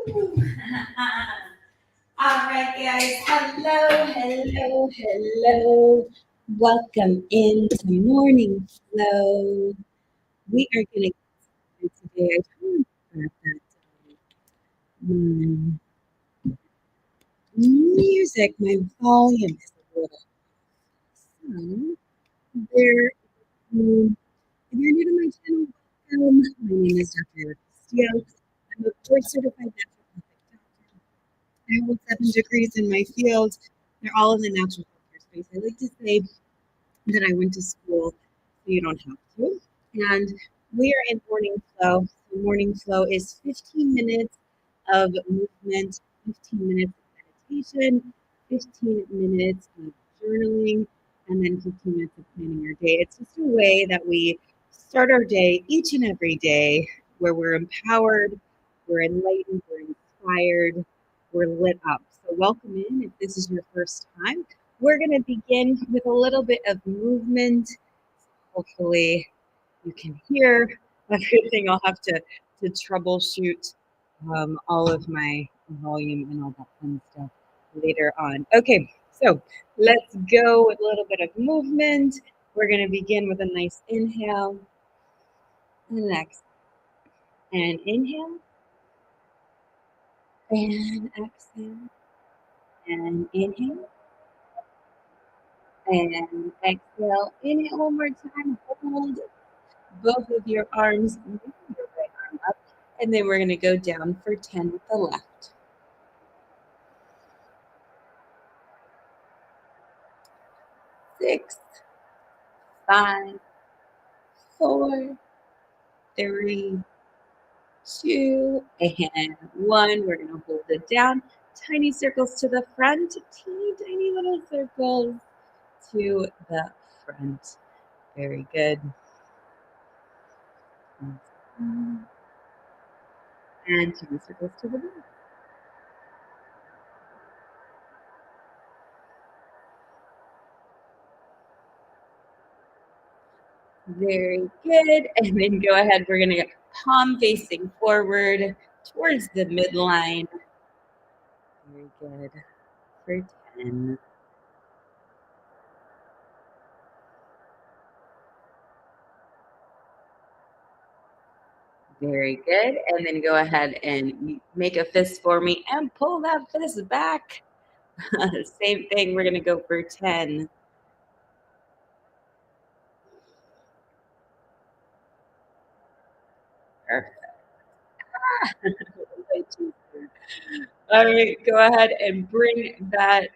All right, guys. Hello. Welcome into Morning Flow. We are going to get today. I totally forgot that my music, my volume is a little. So, there. If you're new to my channel, welcome. My name is Dr. Stokes. I'm a board certified naturopathic doctor. I hold 7 degrees in my field. They're all in the natural healthcare space. I like to say that I went to school so you don't have to. And we are in morning flow. So morning flow is 15 minutes of movement, 15 minutes of meditation, 15 minutes of journaling, and then 15 minutes of planning your day. It's just a way that we start our day each and every day where we're empowered, we're enlightened, we're inspired, we're lit up. So welcome in if this is your first time. We're going to begin with a little bit of movement. Hopefully you can hear everything. I'll have to troubleshoot all of my volume and all that fun stuff later on. Okay, so let's go with a little bit of movement. We're going to begin with a nice inhale and exhale. And inhale and exhale and inhale and exhale. Inhale one more time. Hold both of your arms, your right arm up, and then we're going to go down for 10 with the left. 6, 5, 4, 3, 2, and 1. We're going to hold it down. Tiny circles to the front, teeny tiny little circles to the front. Very good. And tiny circles to the back. Very good. And then go ahead. We're going to get palm facing forward towards the midline. Very good. For 10. Very good. And then go ahead and make a fist for me and pull that fist back. Same thing. We're going to go for 10. Perfect. All right, go ahead and bring that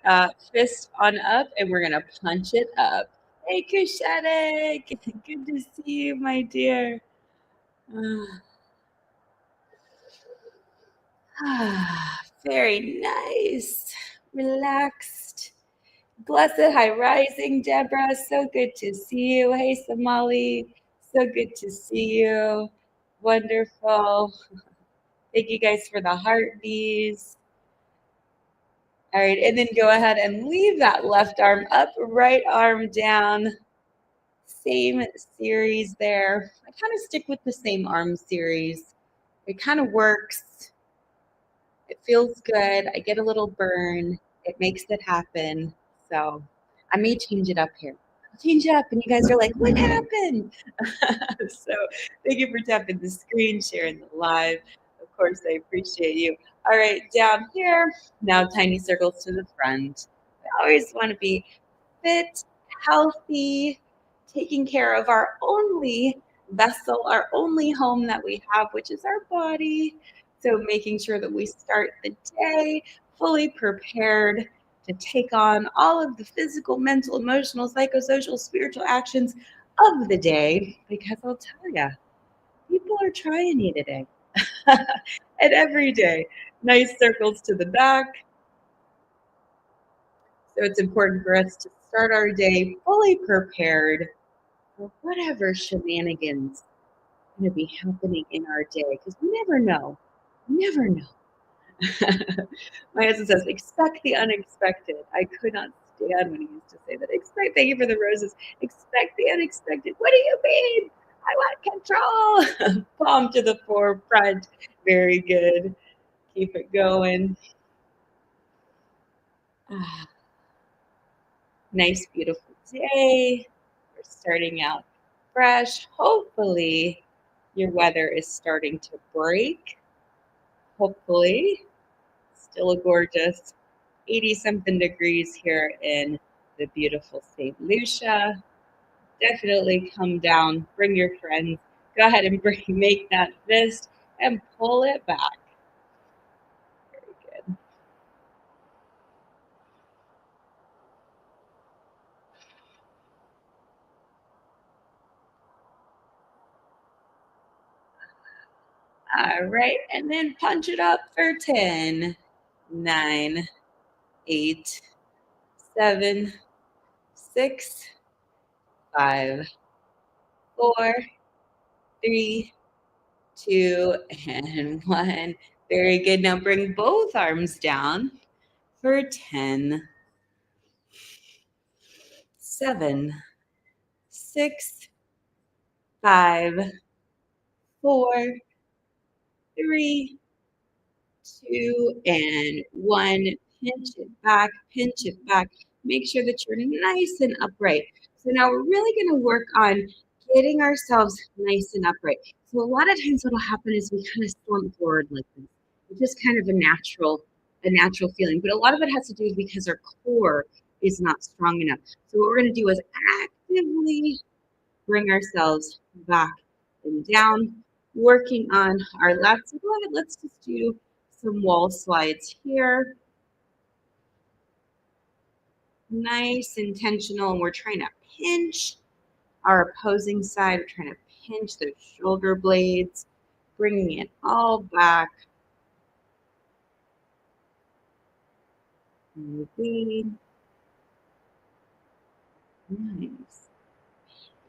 fist on up, and we're gonna punch it up. Hey, Kushadek, good to see you, my dear. Very nice, relaxed. Blessed high rising, Deborah. So good to see you. Hey, Somali. So good to see you. Wonderful. Thank you guys for the heartbeats. All right, and then go ahead and leave that left arm up, right arm down. Same series there. I kind of stick with the same arm series. It kind of works. It feels good. I get a little burn. It makes it happen. So I may change it up here. I'll change it up, and you guys are like, what happened? So thank you for tapping the screen, sharing the live. Of course, I appreciate you. All right, down here. Now tiny circles to the front. I always want to be fit, healthy, taking care of our only vessel, our only home that we have, which is our body. So making sure that we start the day fully prepared to take on all of the physical, mental, emotional, psychosocial, spiritual actions of the day. Because I'll tell you, people are trying you today. And every day. Nice circles to the back. So it's important for us to start our day fully prepared for whatever shenanigans are going to be happening in our day, because we never know. We never know. My husband says, expect the unexpected. I could not stand when he used to say that. Thank you for the roses. Expect the unexpected. What do you mean? I want control. Palm to the forefront. Very good. Keep it going. Ah, nice, beautiful day. We're starting out fresh. Hopefully, your weather is starting to break. Hopefully, still a gorgeous 80 something degrees here in the beautiful St. Lucia. Definitely come down, bring your friends. Go ahead and make that fist and pull it back. Very good. All right, and then punch it up for 10, 9, 8, 7, 6, 5, 4, 3, 2, and 1. Very good. Now bring both arms down for 10, 7, 6, 5, 4, 3, 2, and 1. Pinch it back, pinch it back. Make sure that you're nice and upright. So now we're really going to work on getting ourselves nice and upright. So a lot of times what'll happen is we kind of slump forward like this. It's just kind of a natural feeling. But a lot of it has to do because our core is not strong enough. So what we're going to do is actively bring ourselves back and down, working on our lats. So go ahead, let's just do some wall slides here. Nice, intentional, and we're trying to pinch our opposing side. We're trying to pinch those shoulder blades, bringing it all back. Moving. Nice.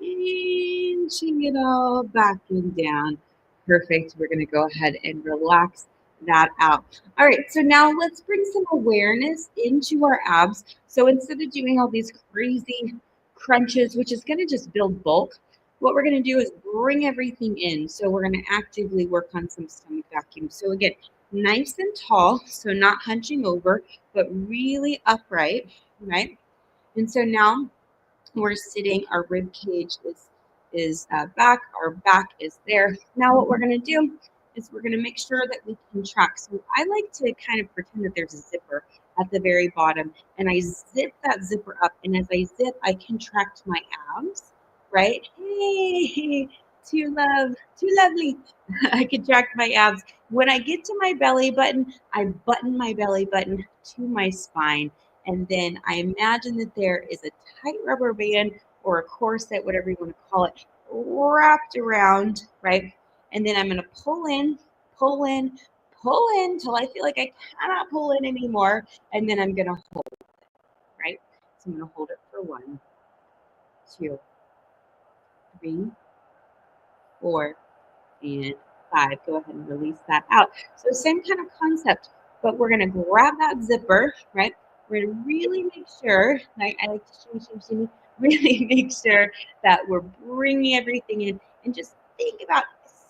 Inching it all back and down. Perfect. We're going to go ahead and relax that out. All right, so now let's bring some awareness into our abs. So instead of doing all these crazy crunches, which is going to just build bulk, what we're going to do is bring everything in. So we're going to actively work on some stomach vacuum. So again, nice and tall, so not hunching over, but really upright, right? And so now we're sitting, our rib cage is back, our back is there. Now what we're going to do is we're going to make sure that we contract. So I like to kind of pretend that there's a zipper at the very bottom, and I zip that zipper up, and as I zip, I contract my abs, right? Hey, too lovely. I contract my abs. When I get to my belly button, I button my belly button to my spine, and then I imagine that there is a tight rubber band or a corset, whatever you want to call it, wrapped around, right? And then I'm going to pull in, pull in, pull in till I feel like I cannot pull in anymore. And then I'm going to hold, right? So I'm going to hold it for 1, 2, 3, 4, and 5. Go ahead and release that out. So same kind of concept, but we're going to grab that zipper, right? We're going to really make sure, like I like to shimmy, really make sure that we're bringing everything in and just think about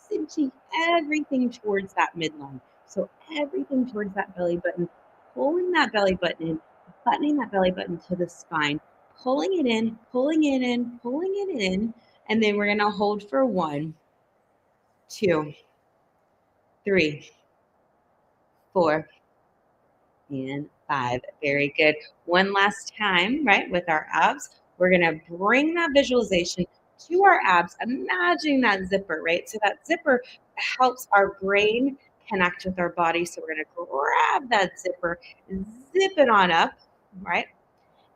cinching everything towards that midline. So everything towards that belly button, pulling that belly button in, buttoning that belly button to the spine, pulling it in, pulling it in, pulling it in, and then we're going to hold for 1, 2, 3, 4, and 5. Very good. One last time, right, with our abs. We're going to bring that visualization to our abs, imagining that zipper, right? So that zipper helps our brain connect with our body. So we're going to grab that zipper, zip it on up, right?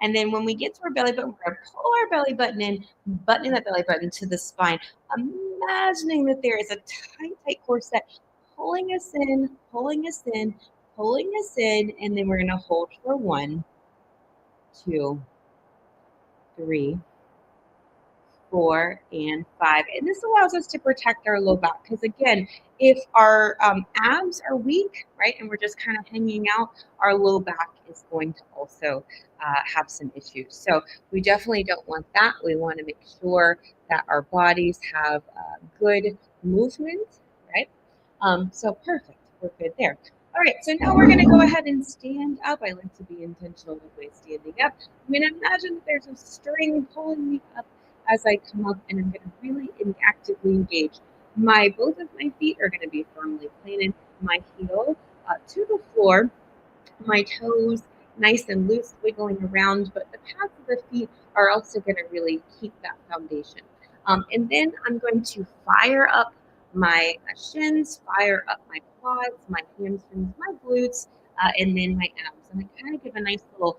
And then when we get to our belly button, we're going to pull our belly button in, buttoning that belly button to the spine, imagining that there is a tight, tight corset pulling us in, pulling us in, pulling us in, and then we're going to hold for 1, 2, 3, 4, and 5. And this allows us to protect our low back because, again, if our abs are weak, right, and we're just kind of hanging out, our low back is going to also have some issues. So we definitely don't want that. We want to make sure that our bodies have good movement, right? So perfect. We're good there. All right, so now we're going to go ahead and stand up. I like to be intentional with my standing up. I'm going to imagine that there's a string pulling me up as I come up, and I'm going to really actively engage. Both of my feet are going to be firmly planted, my heel to the floor, my toes nice and loose, wiggling around, but the pads of the feet are also going to really keep that foundation. And then I'm going to fire up my shins, fire up my quads, my hamstrings, my glutes, and then my abs. And I kind of give a nice little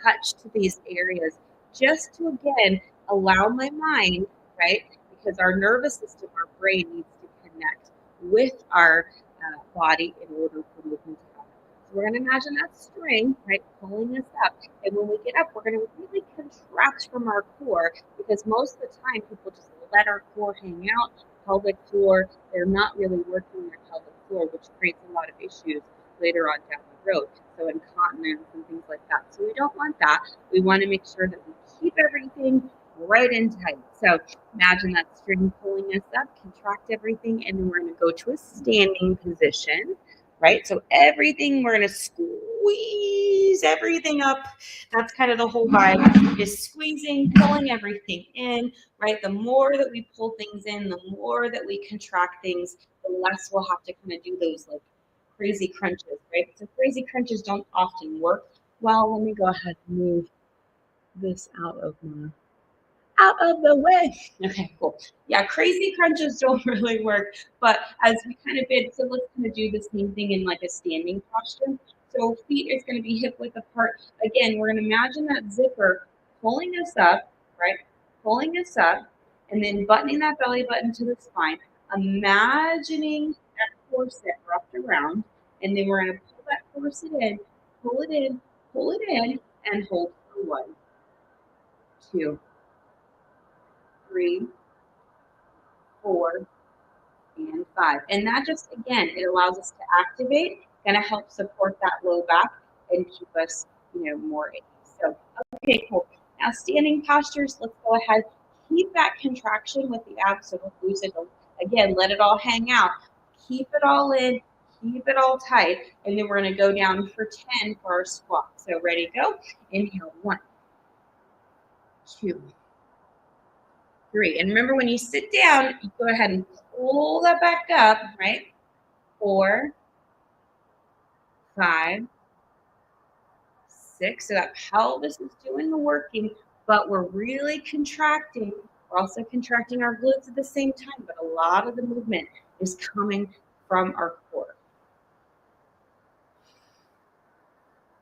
touch to these areas just to, again, allow my mind, right? Because our nervous system, our brain needs to connect with our body in order for movement to happen. So we're going to imagine that string, right, pulling us up. And when we get up, we're going to really contract from our core because most of the time people just let our core hang out, pelvic floor. They're not really working their pelvic floor, which creates a lot of issues later on down the road. So incontinence and things like that. So we don't want that. We want to make sure that we keep everything right and tight. So imagine that string pulling us up, contract everything, and then we're going to go to a standing position, right? So everything, we're going to squeeze everything up. That's kind of the whole vibe, is squeezing, pulling everything in, right? The more that we pull things in, the more that we contract things, the less we'll have to kind of do those like crazy crunches, right? So crazy crunches don't often work. Well, let me go ahead and move this out of the way. Okay, cool. Yeah, crazy crunches don't really work, but as we kind of did, so let's kind of do the same thing in like a standing posture. So feet is going to be hip width apart. Again, we're going to imagine that zipper pulling us up, right? Pulling us up, and then buttoning that belly button to the spine. Imagining that corset wrapped around, and then we're going to pull that corset in, pull it in, pull it in, and hold for 1, 2, 3, 4, and 5. And that just, again, it allows us to activate, going to help support that low back and keep us, more at ease. So, okay, cool. Now, standing postures, let's go ahead. Keep that contraction with the abs, so don't lose it. Don't, again, let it all hang out. Keep it all in, keep it all tight. And then we're going to go down for 10 for our squat. So, ready, go. Inhale, 1, 2, 3. And remember, when you sit down, you go ahead and pull that back up, right? 4, 5, 6. So that pelvis is doing the working, but we're really contracting. We're also contracting our glutes at the same time, but a lot of the movement is coming from our core.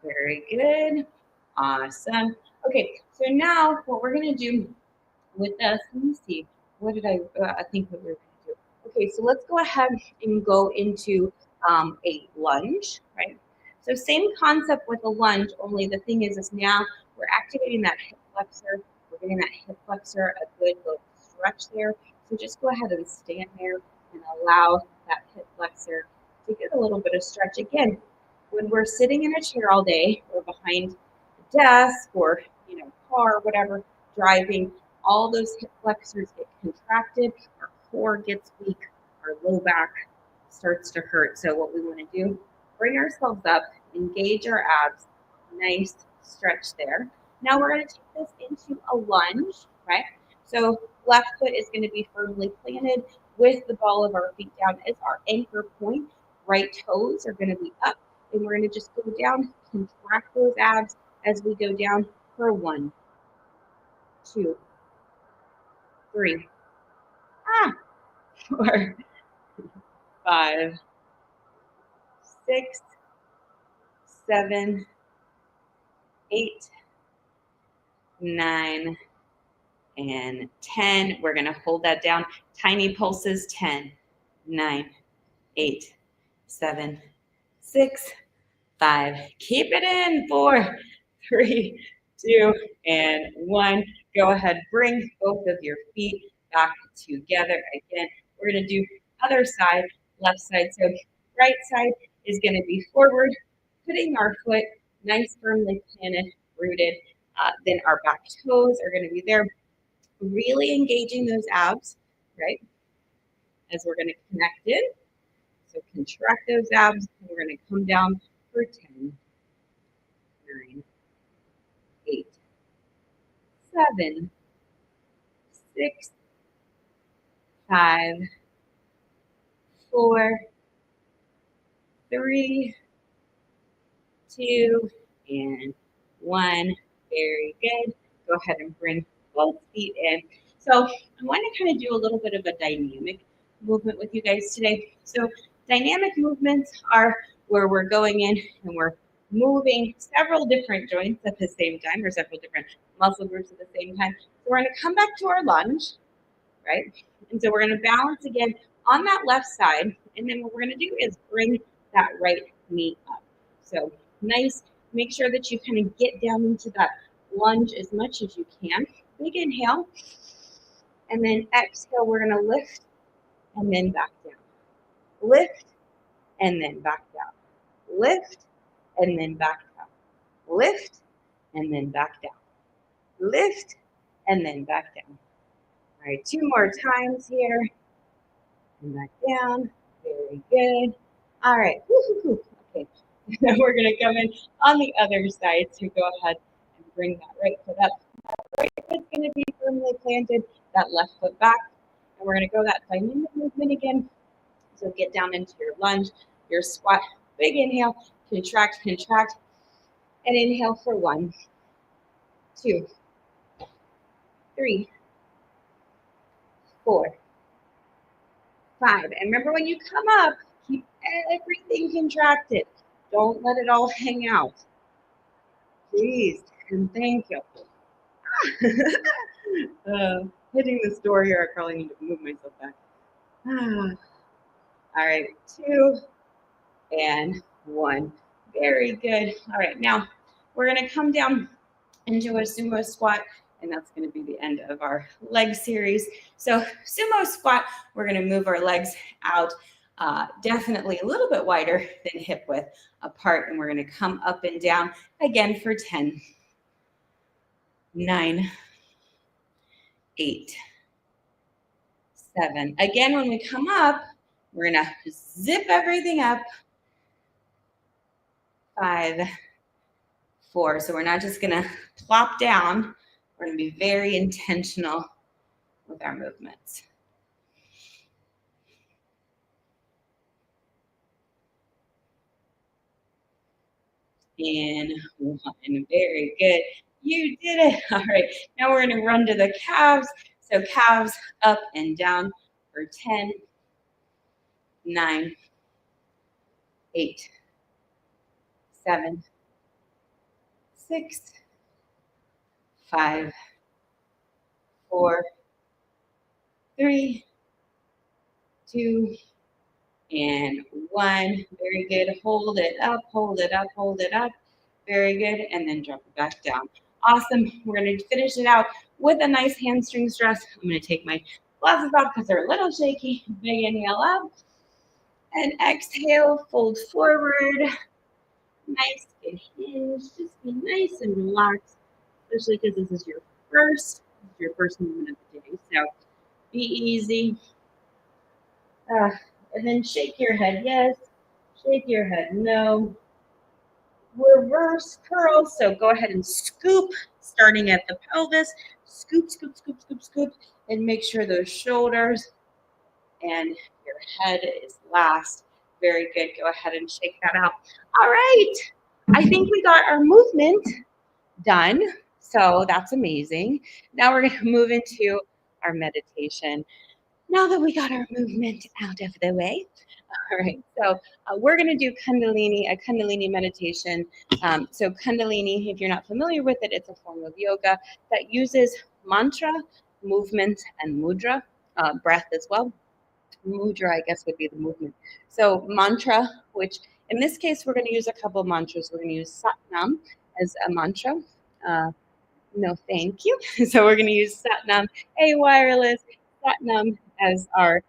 Very good. Awesome. Okay, so now what we're going to do with us, let me see, what did I think what we were going to do? Okay, so let's go ahead and go into a lunge, right? So same concept with a lunge, only the thing is now we're activating that hip flexor. We're getting that hip flexor a good little stretch there. So just go ahead and stand there and allow that hip flexor to get a little bit of stretch. Again, when we're sitting in a chair all day or behind a desk or, car, whatever, driving, all those hip flexors get contracted, our core gets weak, our low back starts to hurt. So what we want to do, bring ourselves up, engage our abs, nice stretch there. Now we're going to take this into a lunge, right? So left foot is going to be firmly planted with the ball of our feet down as our anchor point. Right toes are going to be up, and we're going to just go down, contract those abs as we go down for 1, 2, 3, 4, 5, 6, 7, 8, 9, and 10. We're going to hold that down. Tiny pulses. 10, 9, 8, 7, 6, 5. Keep it in. 4, 3, 2, and 1. Go ahead. Bring both of your feet back together. Again, we're going to do other side, left side. So right side is going to be forward, putting our foot nice, firmly planted, rooted. Then our back toes are going to be there, really engaging those abs, right? As we're going to connect in. So contract those abs. We're going to come down for 10, 9, 8, 7, 6, 5, 4, 3, 2, and 1. Very good. Go ahead and bring both feet in. So I want to kind of do a little bit of a dynamic movement with you guys today. So dynamic movements are where we're going in and we're moving several different joints at the same time, or several different muscle groups at the same time. So we're going to come back to our lunge, right? And so we're going to balance again on that left side. And then what we're going to do is bring that right knee up. So nice. Make sure that you kind of get down into that lunge as much as you can. Big inhale. And then exhale, we're going to lift and then back down. Lift and then back down. Lift and then back down. Lift and then back down. Lift and then back down. All right, 2 more times here. And back down. Very good. All right. Woo-hoo-hoo. Okay. Now we're going to come in on the other side. So go ahead and bring that right foot up. Right foot's going to be firmly planted. That left foot back. And we're going to go that dynamic movement again. So get down into your lunge, your squat. Big inhale. Contract, contract. And inhale for 1, 2, 3, 4, 5. And remember, when you come up, keep everything contracted. Don't let it all hang out. Please and thank you. Hitting this door here, I probably need to move myself back. All right, 2 and 1. Very good. All right, now we're going to come down into a sumo squat, and that's going to be the end of our leg series. So sumo squat, we're going to move our legs out definitely a little bit wider than hip width apart, and we're going to come up and down again for 10, 9, 8, 7. Again, when we come up, we're going to zip everything up. 5, 4. So we're not just going to plop down. We're going to be very intentional with our movements. And 1. Very good. You did it. All right. Now we're going to run to the calves. So calves up and down for 10, 9, 8, 7, 6, 5, 4, 3, 2, and 1. Very good. Hold it up, hold it up, hold it up. Very good. And then drop it back down. Awesome. We're going to finish it out with a nice hamstring stretch. I'm going to take my glasses off because they're a little shaky. Big inhale up. And exhale, fold forward. Nice and hinge. Just be nice and relaxed, especially because this is your first movement of the day. So be easy. And then shake your head yes, shake your head no. Reverse curl. So go ahead and scoop, starting at the pelvis. Scoop, scoop, scoop, scoop, scoop. And make sure those shoulders and your head is last. Very good. Go ahead and shake that out. All right. I think we got our movement done. So that's amazing. Now we're going to move into our meditation. Now that we got our movement out of the way. All right, so we're going to do Kundalini, a Kundalini meditation. So Kundalini, if you're not familiar with it, it's a form of yoga that uses mantra, movement, and mudra, breath as well. Mudra, I guess, would be the movement. So mantra, which in this case, we're going to use a couple of mantras. We're going to use Satnam as a mantra. No, thank you. So we're going to use Satnam, a wireless Satnam as our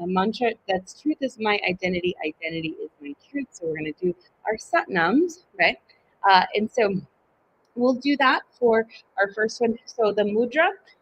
mantra. That's truth is my identity. Identity is my truth. So we're going to do our Satnams, right? And so we'll do that for our first one. So the mudra,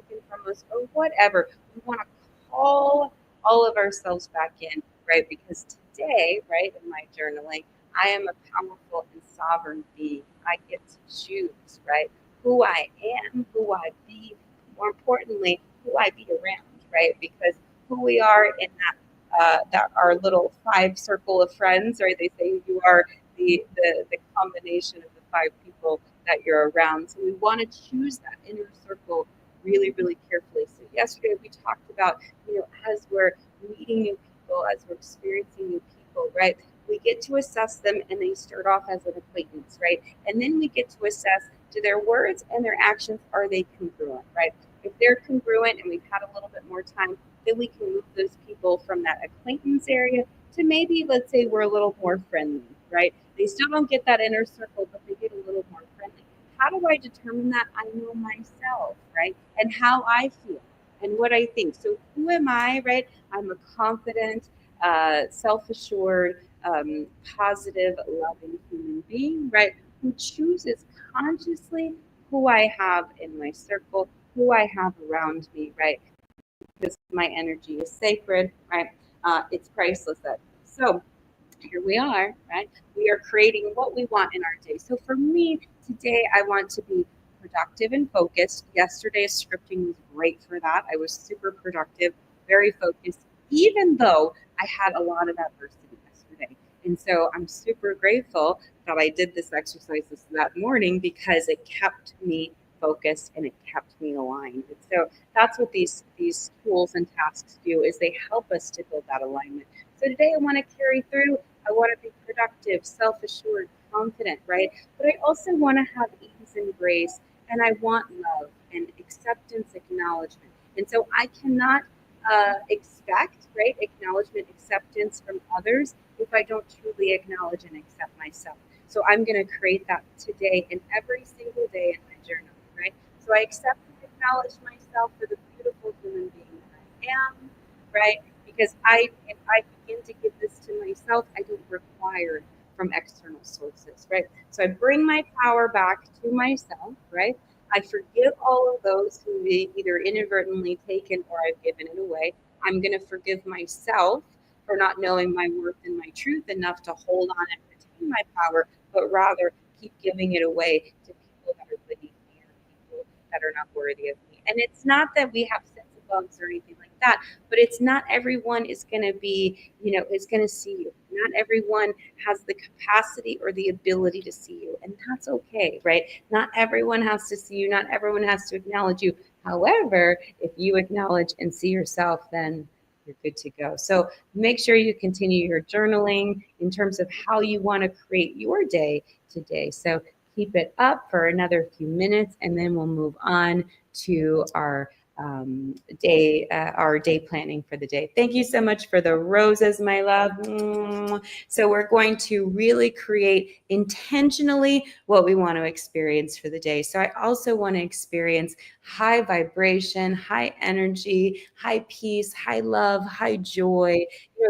taken from us or whatever. We want to call all of ourselves back in, right? Because today, right, in my journaling, I am a powerful and sovereign being. I get to choose, right, who I am, who I be, more importantly, who I be around, right? Because who we are in that our little five circle of friends, right? They say you are the combination of the five people that you're around. So we want to choose that inner circle really, really carefully. So yesterday we talked about, as we're meeting new people, as we're experiencing new people, right? We get to assess them and they start off as an acquaintance, right? And then we get to assess, do their words and their actions, are they congruent, right? If they're congruent and we've had a little bit more time, then we can move those people from that acquaintance area to maybe, let's say, we're a little more friendly, right? They still don't get that inner circle, but they get a little more friendly. How do I determine that? I know myself, right? And how I feel and what I think. So who am I, right? I'm a confident, self-assured, positive, loving human being, right? Who chooses consciously who I have in my circle, who I have around me, right? Because my energy is sacred, right? It's priceless. So here we are, right? We are creating what we want in our day. So for me, today I want to be productive and focused. Yesterday's scripting was great for that. I was super productive, very focused, even though I had a lot of adversity yesterday. And so I'm super grateful that I did this exercise that morning because it kept me focused and it kept me aligned. And so that's what these tools and tasks do is they help us to build that alignment. So today I want to carry through. I want to be productive, self-assured, confident, right? But I also want to have ease and grace, and I want love and acceptance, acknowledgement. And so I cannot expect, right, acknowledgement, acceptance from others if I don't truly acknowledge and accept myself. So I'm going to create that today and every single day in my journal, right? So I accept and acknowledge myself for the beautiful human being that I am, right? Because if I begin to give this to myself, I don't require it from external sources, right? So I bring my power back to myself, right? I forgive all of those who either inadvertently taken or I've given it away. I'm going to forgive myself for not knowing my worth and my truth enough to hold on and retain my power, but rather keep giving it away to people that are beneath me or people that are not worthy of me. And it's not that we have sense of bugs or anything like that, but it's not everyone is going to be, is going to see you. Not everyone has the capacity or the ability to see you, and that's okay, right? Not everyone has to see you. Not everyone has to acknowledge you. However, if you acknowledge and see yourself, then you're good to go. So make sure you continue your journaling in terms of how you want to create your day today. So keep it up for another few minutes, and then we'll move on to our day planning for the day. Thank you so much for the roses, my love. So we're going to really create intentionally what we want to experience for the day. So I also want to experience high vibration, high energy, high peace, high love, high joy.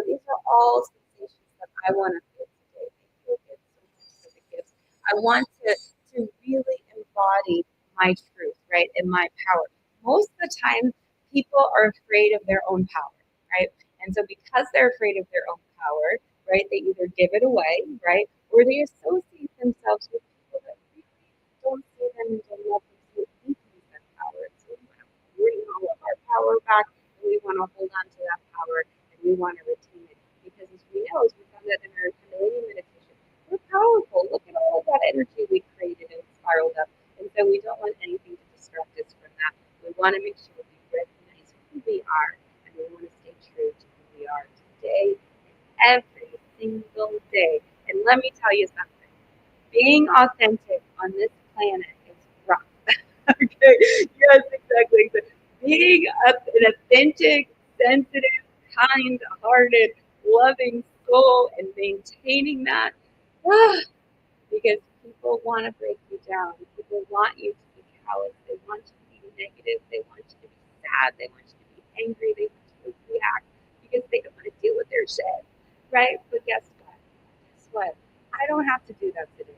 These are all sensations that I want to feel today. Thank you again so much for the gifts. I want to really embody my truth, right, and my power. Most of the time, people are afraid of their own power, right? And so because they're afraid of their own power, right, they either give it away, right, or they associate themselves with people that really don't see them and don't love them, so it weakens their power. So we want to bring all of our power back, and we want to hold on to that power, and we want to retain it. Because as we know, as we found that in our Kundalini meditation, we're powerful. Look at all of that energy we created and spiraled up. And so we don't want anything to distract us from that. We want to make sure we recognize who we are, and we want to stay true to who we are today and every single day. And let me tell you something, being authentic on this planet is rough. Okay, yes, exactly. So being an authentic, sensitive, kind-hearted, loving soul and maintaining that, because people want to break you down. People want you to be callous. They want you to be negative. They want you to be sad. They want you to be angry. They want you to react because they don't want to deal with their shit, right? But guess what? Guess what? I don't have to do that today.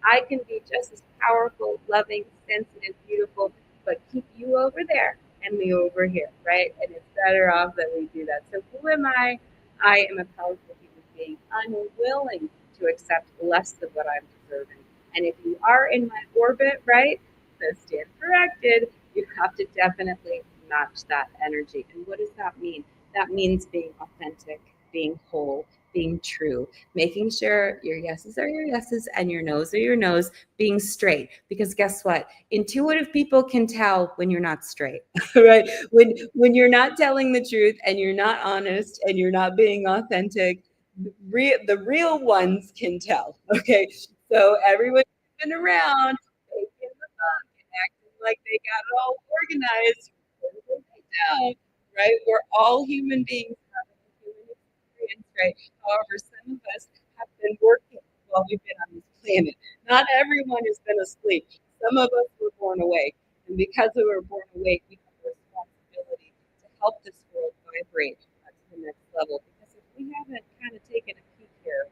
I can be just as powerful, loving, sensitive, beautiful, but keep you over there and me over here, right? And it's better off that we do that. So who am I? I am a powerful human being, unwilling to accept less than what I'm deserving. And if you are in my orbit, right, so stand corrected, you have to definitely match that energy. And what does that mean? That means being authentic, being whole, being true, making sure your yeses are your yeses and your nos are your nos, being straight. Because guess what? Intuitive people can tell when you're not straight, right? When you're not telling the truth and you're not honest and you're not being authentic, the real ones can tell. Okay, so everyone's been around, taking the book and acting like they got it all organized. They don't, right? We're all human beings having a human experience, right? However, some of us have been working while we've been on this planet. Not everyone has been asleep. Some of us were born awake. And because we were born awake, we have a responsibility to help this world vibrate to the next level. Because if we haven't kind of taken a peek here,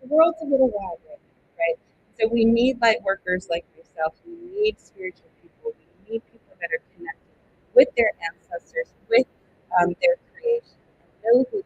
the world's a little wild right now, right? So we need light workers like myself. We need spiritual people. We need people that are connected with their ancestors, with their creation, and know who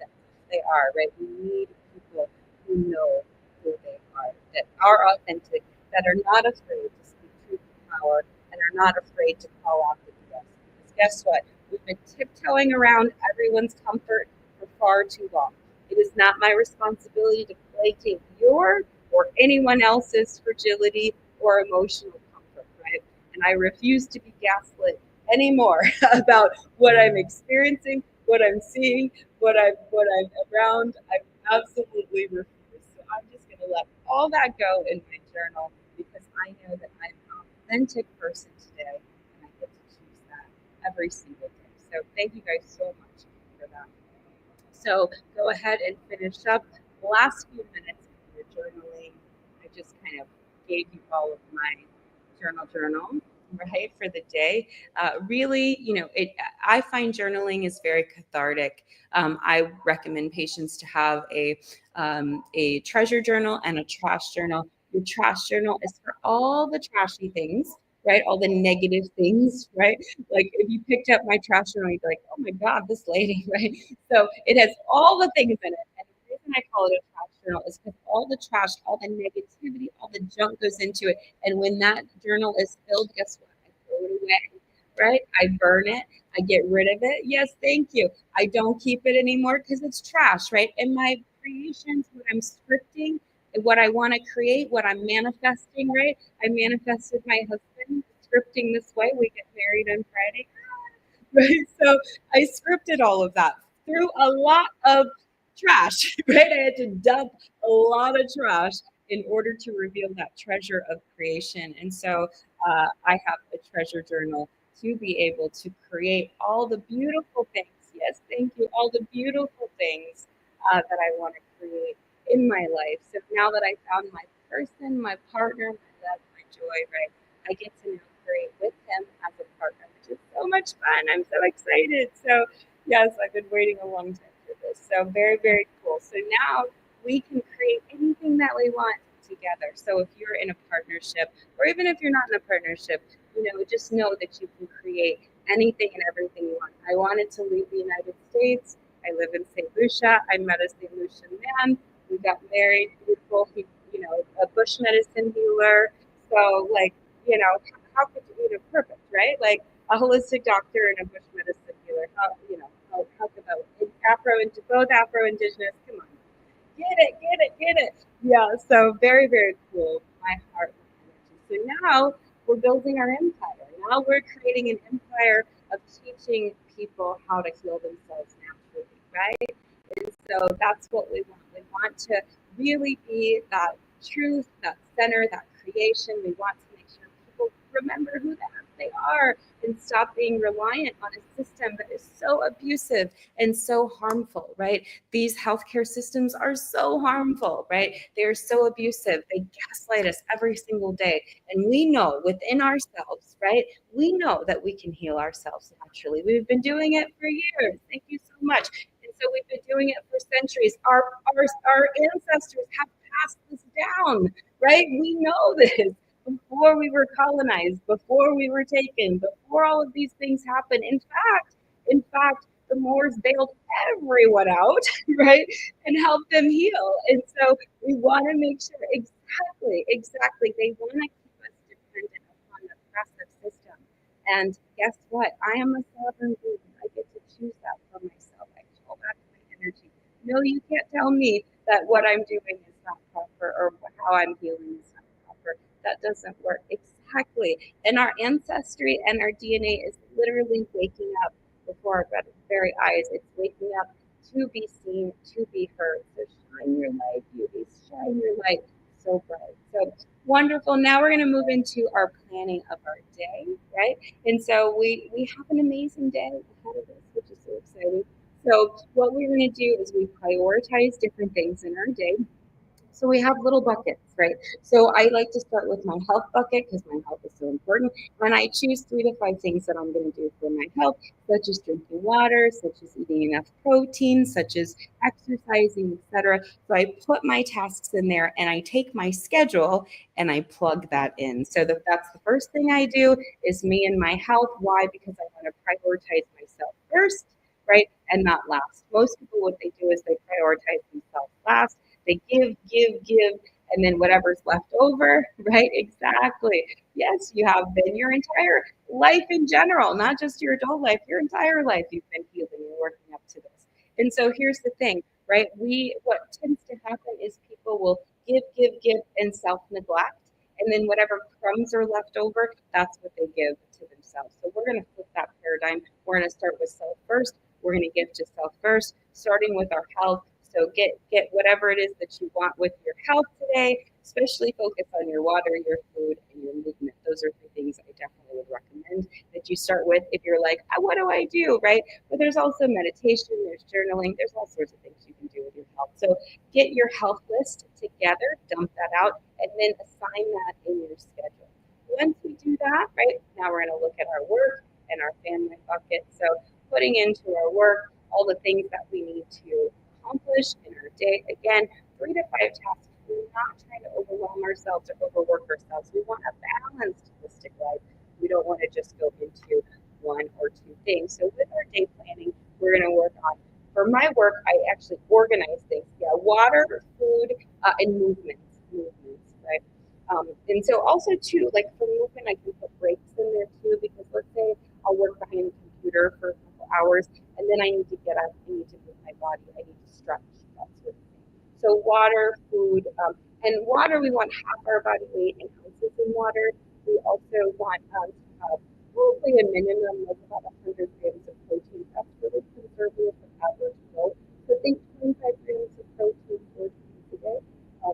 they are, right? We need people who know who they are, that are authentic, that are not afraid to speak truth to power, and are not afraid to call out the BS. Because guess what? We've been tiptoeing around everyone's comfort for far too long. It is not my responsibility to placate your or anyone else's fragility or emotional comfort, right? And I refuse to be gaslit anymore about what I'm experiencing, what I'm seeing, what I'm around. I absolutely refuse. So I'm just going to let all that go in my journal because I know that I'm an authentic person today, and I get to choose that every single day. So thank you guys so much for that. So go ahead and finish up the last few minutes of your journaling. I just kind of gave you all of my journal, right, for the day. Really, I find journaling is very cathartic. I recommend patients to have a treasure journal and a trash journal. Your trash journal is for all the trashy things, right? All the negative things, right? Like if you picked up my trash journal, you'd be like, oh my God, this lady, right? So it has all the things in it. And the reason I call it a trash journal is because all the trash, all the negativity, all the junk goes into it. And when that journal is filled, guess what? I throw it away, right? I burn it. I get rid of it. Yes, thank you. I don't keep it anymore because it's trash, right? And my creations, what I'm scripting, what I want to create, what I'm manifesting, right? I manifested my husband scripting this way. We get married on Friday. Right? So I scripted all of that through a lot of trash, right? I had to dump a lot of trash in order to reveal that treasure of creation. And so I have a treasure journal to be able to create all the beautiful things. Yes, thank you. All the beautiful things that I want to create in my life. So now that I found my person, my partner, my love, my joy, right? I get to now create with him as a partner, which is so much fun. I'm so excited. So, yes, I've been waiting a long time for this. So, very, very cool. So, now we can create anything that we want together. So, if you're in a partnership, or even if you're not in a partnership, just know that you can create anything and everything you want. I wanted to leave the United States. I live in St. Lucia. I met a St. Lucian man. We got married. Beautiful. He, a bush medicine healer. So, like, how could perfect, right? Like a holistic doctor and a bush medicine healer. How could that work? Both Afro Indigenous. Come on, get it. Yeah. So very, very cool. My heart, my energy. So now we're building our empire. Now we're creating an empire of teaching people how to heal themselves naturally, right? And so that's what we want. We want to really be that truth, that center, that creation. We want to make sure people remember who they are and stop being reliant on a system that is so abusive and so harmful, right? These healthcare systems are so harmful, right? They are so abusive. They gaslight us every single day. And we know within ourselves, right? We know that we can heal ourselves naturally. We've been doing it for years. Thank you so much. And so we've been doing it for centuries. Our ancestors have passed this down, right? We know this. before we were colonized, before we were taken, before all of these things happened. In fact, the Moors bailed everyone out, right, and helped them heal. And so we want to make sure, exactly, they want to keep us dependent upon the oppressive system. And guess what? I am a sovereign being. I get to choose that for myself. I call that my energy. No, you can't tell me that what I'm doing is not proper or how I'm healing is not proper. That doesn't work. Exactly. And our ancestry and our DNA is literally waking up before our very eyes. It's waking up to be seen, to be heard. So shine your light, beauties. Shine your light so bright. So wonderful. Now we're going to move into our planning of our day, right? And so we have an amazing day ahead of us, which is so exciting. So what we're going to do is we prioritize different things in our day. So we have little buckets, right? So I like to start with my health bucket because my health is so important. And I choose 3 to 5 things that I'm going to do for my health, such as drinking water, such as eating enough protein, such as exercising, etc. So I put my tasks in there and I take my schedule and I plug that in. So that's the first thing I do is me and my health. Why? Because I want to prioritize myself first, right? And not last. Most people, what they do is they prioritize themselves last. They give, and then whatever's left over, right? Exactly. Yes, you have been your entire life in general, not just your adult life, your entire life you've been healing and working up to this. And so here's the thing, right? What tends to happen is people will give, and self-neglect. And then whatever crumbs are left over, that's what they give to themselves. So we're going to flip that paradigm. We're going to start with self first. We're going to give to self first, starting with our health. So get whatever it is that you want with your health today, especially focus on your water, your food, and your movement. Those are 3 things I definitely would recommend that you start with if you're like, what do I do, right? But there's also meditation, there's journaling, there's all sorts of things you can do with your health. So get your health list together, dump that out, and then assign that in your schedule. Once we do that, right, now we're going to look at our work and our family bucket. So putting into our work all the things that we need to accomplish in our day. Again, 3 to 5 tasks. We're not trying to overwhelm ourselves or overwork ourselves. We want a balanced, holistic life. We don't want to just go into 1 or 2 things. So with our day planning, we're going to work on. For my work, I actually organize things. Yeah, water, food, and movements, right? And so also too, like for movement, I can put breaks in there too because let's say I'll work behind the computer for a couple hours and then I need to get up, I need to move my body, I need to stretch, that sort of thing. So water, food, and water, we want half our body weight in ounces in water. We also want to have probably a minimum of about 100 grams of protein. That's really conservative for average growth. So think 25 grams of protein 4 times a day,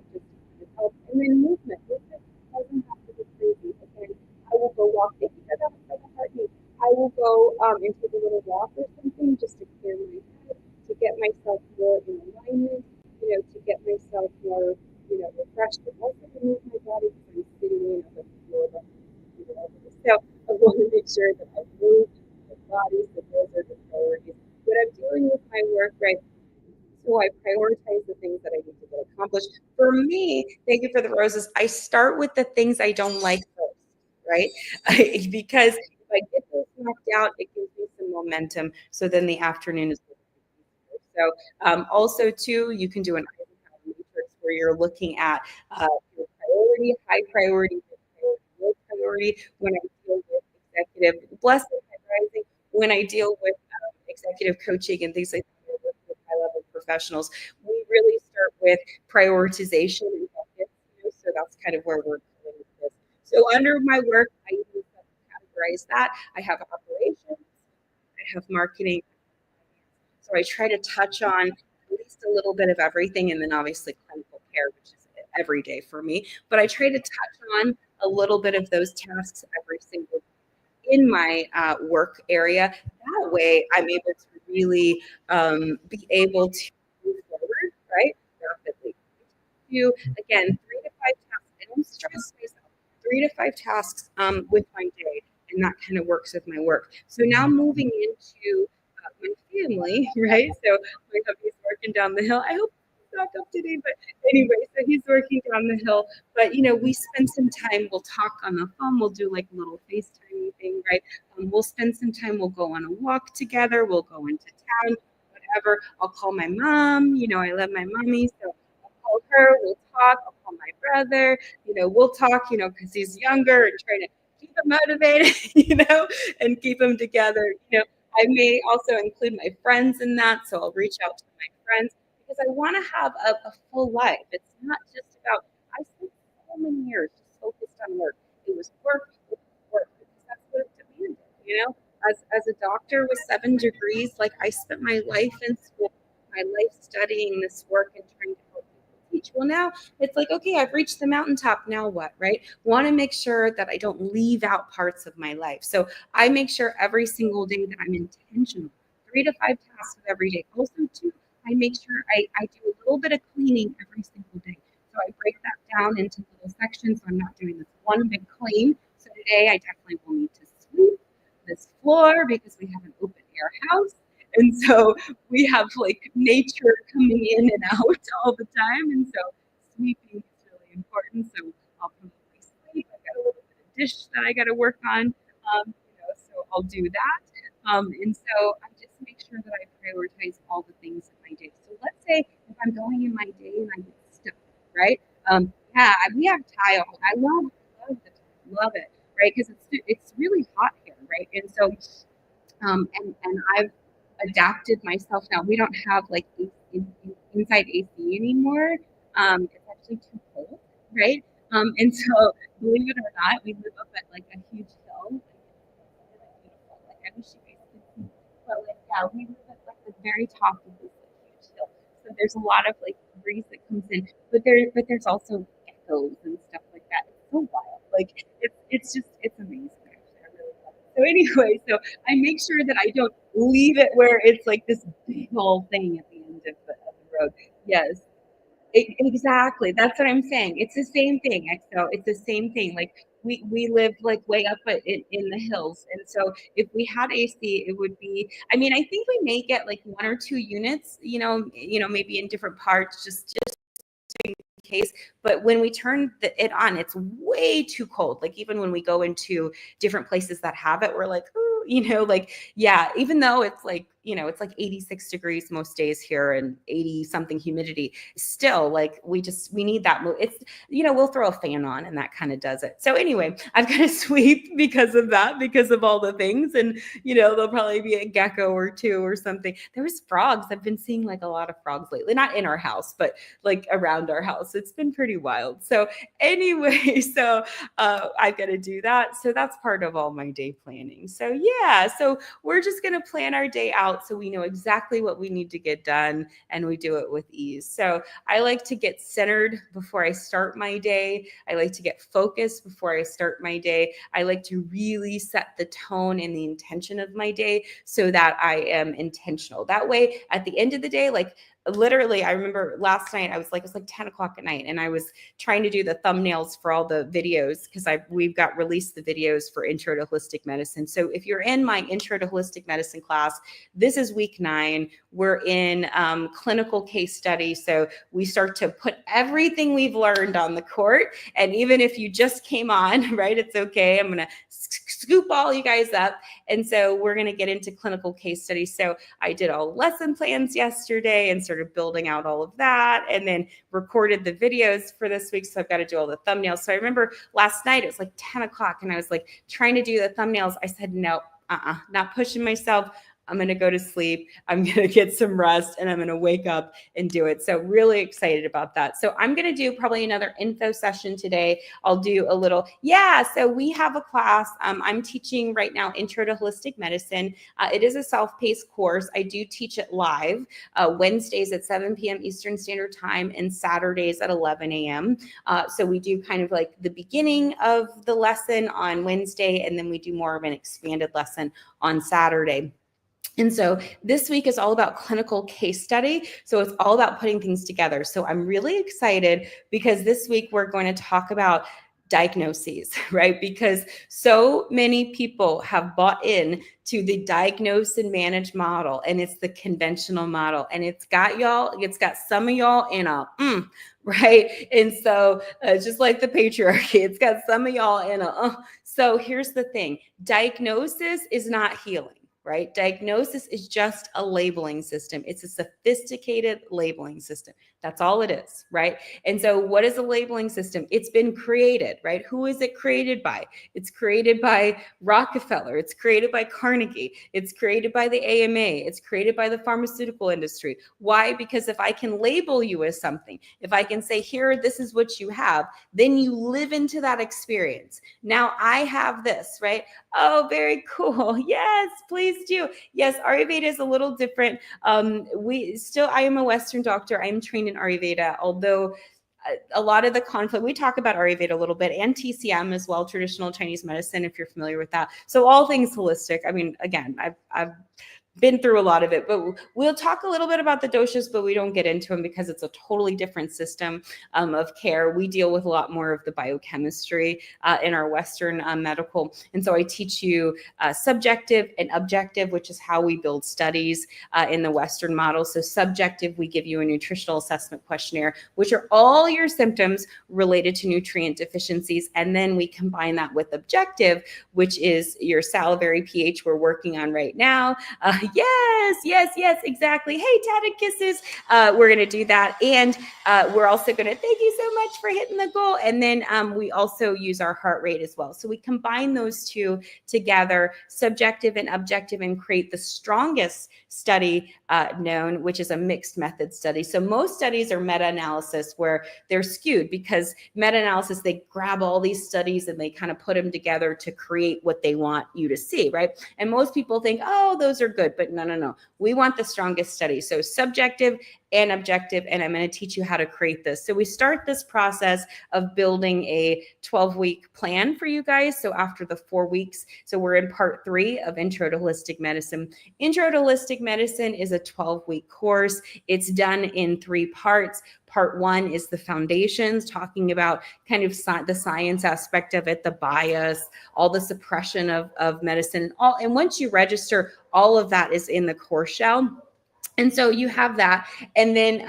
just to kind of help. And then movement. Movement doesn't have to be crazy. Again, I will go walk. If you guys have a heartbeat, I will go and take a little walk or something just to clear my head, to get myself more in alignment, to get myself more, refreshed, but also to move my body because I'm sitting in on the floor. So I want to make sure that I move my body, so those are the priorities. What I'm doing with my work, right? So I prioritize the things that I need to get accomplished. For me, thank you for the roses. I start with the things I don't like first, right? Because if I get those knocked out, it gives me some momentum. So then the afternoon is easier. So also too, you can do an Eisenhower matrix where you're looking at your priority, high priority, mid priority, low priority. When I deal with executive, blessed and rising, when I deal with executive coaching and things like that, with high level professionals, we really start with prioritization and buckets. So that's kind of where we're going with this. So under my work, I even categorize that. I have operations, I have marketing. So I try to touch on at least a little bit of everything, and then obviously clinical care, which is every day for me. But I try to touch on a little bit of those tasks every single day in my work area. That way, I'm able to really be able to move forward, right, rapidly. Do again 3 to 5 tasks. I don't stress myself. 3 to 5 tasks with my day, and that kind of works with my work. So now moving into my family, right? So my hubby's working down the hill. I hope back up today. But anyway, so he's working down the hill. But we spend some time. We'll talk on the phone. We'll do like a little FaceTime thing, right? We'll spend some time. We'll go on a walk together. We'll go into town, whatever. I'll call my mom. I love my mommy, so I'll call her. We'll talk. I'll call my brother. We'll talk. Because he's younger and trying to keep him motivated, and keep them together. I may also include my friends in that, so I'll reach out to my friends because I want to have a full life. It's not just about. I spent so many years just focused on work. It was work, work, because that's what it demanded. As a doctor with 7 degrees, like I spent my life in school, my life studying this work and trying to help people teach. Well, now it's like, okay, I've reached the mountaintop. Now what, right? Want to make sure that I don't leave out parts of my life. So I make sure every single day that I'm intentional, 3 to 5 tasks every day. Also, too, I make sure I do a little bit of cleaning every single day. So I break that down into little sections. So I'm not doing this one big clean. So today I definitely will need to sweep this floor because we have an open air house. And so we have like nature coming in and out all the time. And so sweeping is really important. So I'll probably sweep. I've got a little bit of dish that I got to work on. So I'll do that. And so I just make sure that I prioritize all the things in my day. So let's say if I'm going in my day and I get stuck, right? Yeah, we have tile. I love the tile, love it, right? Because it's really hot here, right? And so and I've adapted myself now. We don't have like inside AC anymore. It's actually too cold, right? And so believe it or not, we live up at like a huge hill. Like, it's really beautiful. Like I wish you guys could see, but like yeah, we live at like the very top of this like, huge hill. So there's a lot of like breeze that comes in, but there's also geckos and stuff like that. It's so wild. Like it's amazing. Actually, I really love it. So anyway, so I make sure that I don't leave it where it's like this big old thing at the end of the road. Yes, exactly. That's what I'm saying. It's the same thing, EXO. It's the same thing. Like we live like way up in the hills, and so if we had AC, it would be. I mean, I think we may get like 1 or 2 units. Maybe in different parts, just in case. But when we turn it on, it's way too cold. Like even when we go into different places that have it, we're like, ooh, like yeah. Even though it's like 86 degrees most days here and 80 something humidity, still like we need that move. It's we'll throw a fan on and that kind of does it. So anyway, I've got to sweep because of that, because of all the things, and there'll probably be a gecko or two or something. There was frogs. I've been seeing like a lot of frogs lately, not in our house, but like around our house. It's been pretty wild. So anyway, so I've got to do that. So that's part of all my day planning. So yeah, so we're just going to plan our day out so we know exactly what we need to get done and we do it with ease. So I like to get centered before I start my day. I like to get focused before I start my day. I like to really set the tone and the intention of my day so that I am intentional. That way, at the end of the day, like literally, I remember last night, it was like 10 o'clock at night, and I was trying to do the thumbnails for all the videos because we've got released the videos for Intro to Holistic Medicine. So if you're in my Intro to Holistic Medicine class, this is week 9. We're in clinical case study. So we start to put everything we've learned on the court. And even if you just came on, right, it's okay. I'm going to scoop all you guys up. And so we're going to get into clinical case studies. So I did all lesson plans yesterday and started building out all of that, and then recorded the videos for this week. So I've got to do all the thumbnails. So I remember last night, it was like 10 o'clock and I was like trying to do the thumbnails. I said, no, not pushing myself. I'm going to go to sleep. I'm going to get some rest and I'm going to wake up and do it. So really excited about that. So I'm going to do probably another info session today. I'll do a little, so we have a class. I'm teaching right now, Intro to Holistic Medicine. It is a self-paced course. I do teach it live Wednesdays at 7 p.m. Eastern Standard Time and Saturdays at 11 a.m. So we do kind of like the beginning of the lesson on Wednesday, and then we do more of an expanded lesson on Saturday. And so this week is all about clinical case study. So it's all about putting things together. So I'm really excited because this week we're going to talk about diagnoses, right? Because so many people have bought in to the diagnose and manage model, and it's the conventional model, and it's got some of y'all in a right. And so just like the patriarchy, it's got some of y'all in a so here's the thing: diagnosis is not healing. Right? Diagnosis is just a labeling system. It's a sophisticated labeling system. That's all it is, right? And so what is a labeling system? It's been created, right? Who is it created by? It's created by Rockefeller. It's created by Carnegie. It's created by the AMA. It's created by the pharmaceutical industry. Why? Because if I can label you as something, if I can say, here, this is what you have, then you live into that experience. Now I have this, right? Oh, very cool. Yes, please do. Yes, Ayurveda is a little different. I am a Western doctor. I'm trained in Ayurveda, although a lot of the conflict, we talk about Ayurveda a little bit, and TCM as well, traditional Chinese medicine, if you're familiar with that. So all things holistic. I mean, again, I've been through a lot of it, but we'll talk a little bit about the doshas, but we don't get into them because it's a totally different system of care. We deal with a lot more of the biochemistry in our Western medical. And so I teach you subjective and objective, which is how we build studies in the Western model. So subjective, we give you a nutritional assessment questionnaire, which are all your symptoms related to nutrient deficiencies. And then we combine that with objective, which is your salivary pH we're working on right now. Yes, exactly. Hey, tatted kisses. We're going to do that. And we're also going to thank you so much for hitting the goal. And then we also use our heart rate as well. So we combine those two together, subjective and objective, and create the strongest study known, which is a mixed method study. So most studies are meta-analysis where they're skewed, because meta-analysis, they grab all these studies and they kind of put them together to create what they want you to see, right? And most people think, oh, those are good, but no. We want the strongest study. So subjective and objective, and I'm going to teach you how to create this. So we start this process of building a 12-week plan for you guys. So after the 4 weeks, so we're in part 3 of Intro to Holistic Medicine. Intro to Holistic Medicine is a 12-week course. It's done in 3 parts. Part 1 is the foundations, talking about kind of the science aspect of it, the bias, all the suppression of medicine. And once you register, all of that is in the course shell. And so you have that. And then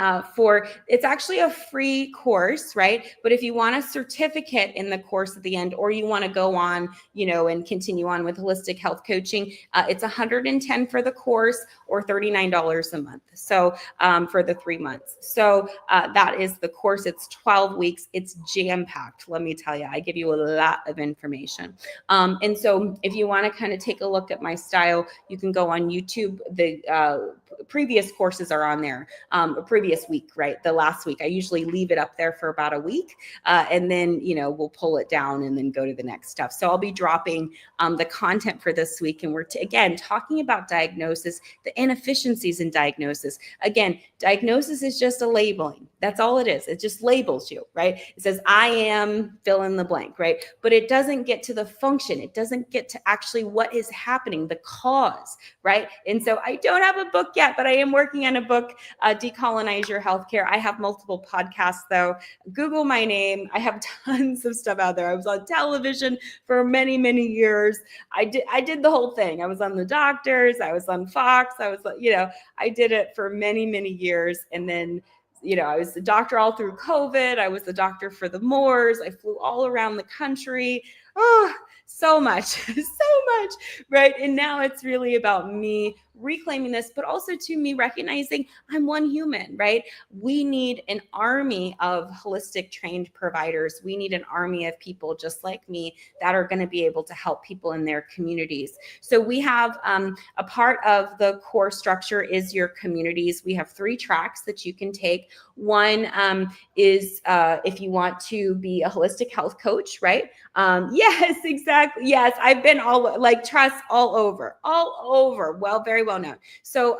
it's actually a free course, right? But if you want a certificate in the course at the end, or you want to go on, and continue on with holistic health coaching, it's $110 for the course, or $39 a month. So for the 3 months. So that is the course. It's 12 weeks. It's jam-packed. Let me tell you, I give you a lot of information. And so if you want to kind of take a look at my style, you can go on YouTube. The previous courses are on there, previous week, right? The last week. I usually leave it up there for about a week, and then, we'll pull it down and then go to the next stuff. So I'll be dropping the content for this week, and we're again talking about diagnosis, the inefficiencies in diagnosis. Again, diagnosis is just a labeling. That's all it is. It just labels you, right? It says, I am fill in the blank, right? But it doesn't get to the function. It doesn't get to actually what is happening, the cause, right? And so I don't have a book yet, but I am working on a book, Decolonize Your Healthcare. I have multiple podcasts, though. Google my name. I have tons of stuff out there. I was on television for many, many years. I did the whole thing. I was on the doctors. I was on Fox. I was, I did it for many, many years. And then, I was the doctor all through COVID. I was the doctor for the Moors. I flew all around the country. Oh, so much, so much, right? And now it's really about me reclaiming this, but also to me recognizing I'm one human, right? We need an army of holistic trained providers. We need an army of people just like me that are going to be able to help people in their communities. So we have a part of the core structure is your communities. We have 3 tracks that you can take. One is if you want to be a holistic health coach, right? Yes, exactly. Yes, I've been all over. Well, very well known. So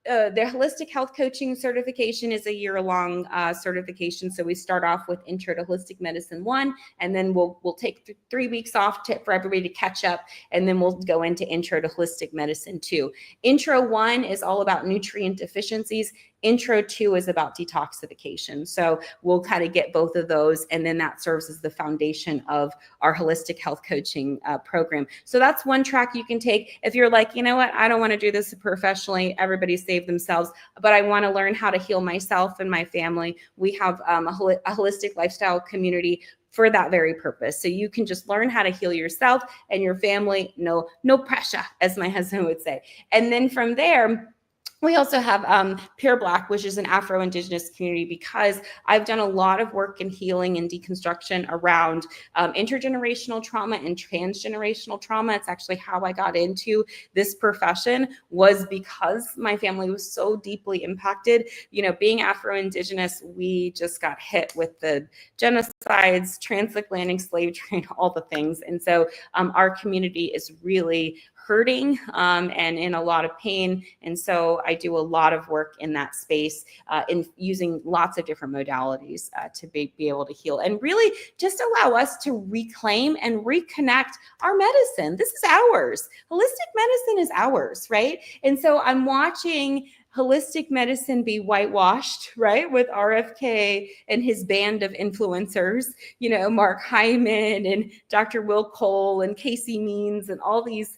the holistic health coaching certification is a year-long certification. So we start off with Intro to Holistic Medicine 1, and then we'll take 3 weeks off for everybody to catch up, and then we'll go into Intro to Holistic Medicine 2. Intro 1 is all about nutrient deficiencies. Intro 2 is about detoxification. So we'll kind of get both of those, and then that serves as the foundation of our holistic health coaching program. So that's one track you can take. If you're like, you know what, I don't want to do this professionally, everybody save themselves, but I want to learn how to heal myself and my family, we have a holistic lifestyle community for that very purpose. So you can just learn how to heal yourself and your family. No pressure, as my husband would say. And then from there, we also have Pure Black, which is an Afro-Indigenous community, because I've done a lot of work in healing and deconstruction around intergenerational trauma and transgenerational trauma. It's actually how I got into this profession, was because my family was so deeply impacted. You know, being Afro-Indigenous, we just got hit with the genocides, transatlantic slave trade, all the things. And so our community is really hurting and in a lot of pain. And so I do a lot of work in that space in using lots of different modalities to be able to heal and really just allow us to reclaim and reconnect our medicine. This is ours. Holistic medicine is ours, right? And so I'm watching holistic medicine be whitewashed, right, with RFK and his band of influencers, you know, Mark Hyman and Dr. Will Cole and Casey Means and all these